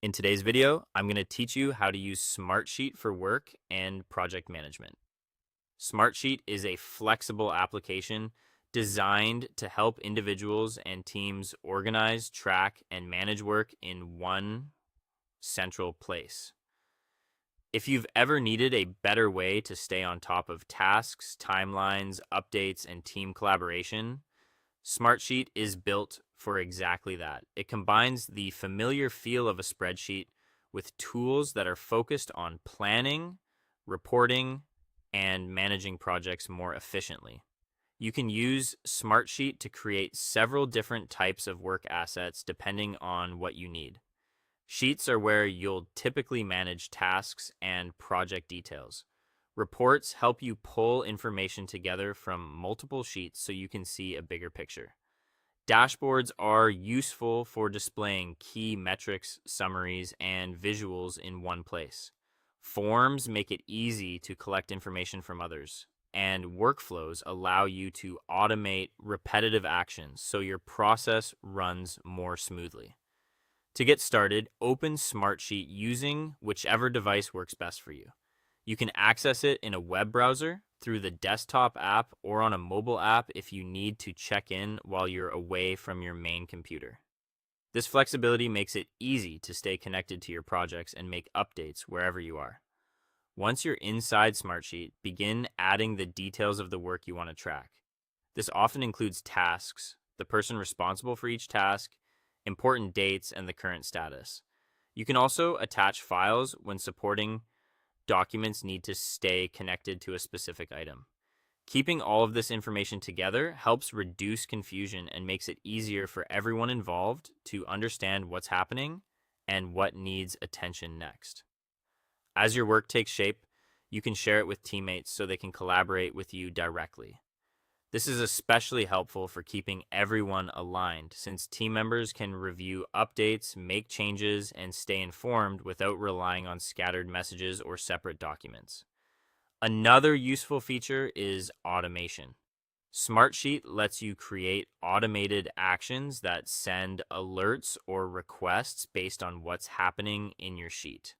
In today's video, I'm going to teach you how to use Smartsheet for work and project management. Smartsheet is a flexible application designed to help individuals and teams organize, track, and manage work in one central place. If you've ever needed a better way to stay on top of tasks, timelines, updates, and team collaboration, Smartsheet is built for exactly that. It combines the familiar feel of a spreadsheet with tools that are focused on planning, reporting, and managing projects more efficiently. You can use Smartsheet to create several different types of work assets depending on what you need. Sheets are where you'll typically manage tasks and project details. Reports help you pull information together from multiple sheets so you can see a bigger picture. Dashboards are useful for displaying key metrics, summaries, and visuals in one place. Forms make it easy to collect information from others, and workflows allow you to automate repetitive actions so your process runs more smoothly. To get started, open Smartsheet using whichever device works best for you. You can access it in a web browser, through the desktop app, or on a mobile app if you need to check in while you're away from your main computer. This flexibility makes it easy to stay connected to your projects and make updates wherever you are. Once you're inside Smartsheet, begin adding the details of the work you want to track. This often includes tasks, the person responsible for each task, important dates, and the current status. You can also attach files when supporting documents need to stay connected to a specific item. Keeping all of this information together helps reduce confusion and makes it easier for everyone involved to understand what's happening and what needs attention next. As your work takes shape, you can share it with teammates so they can collaborate with you directly. This is especially helpful for keeping everyone aligned, since team members can review updates, make changes, and stay informed without relying on scattered messages or separate documents. Another useful feature is automation. Smartsheet lets you create automated actions that send alerts or requests based on what's happening in your sheet.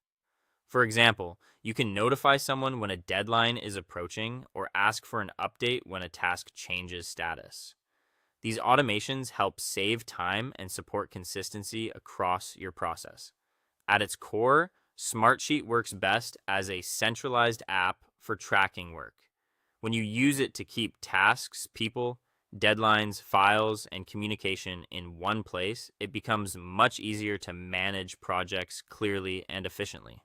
For example, you can notify someone when a deadline is approaching or ask for an update when a task changes status. These automations help save time and support consistency across your process. At its core, Smartsheet works best as a centralized app for tracking work. When you use it to keep tasks, people, deadlines, files, and communication in one place, it becomes much easier to manage projects clearly and efficiently.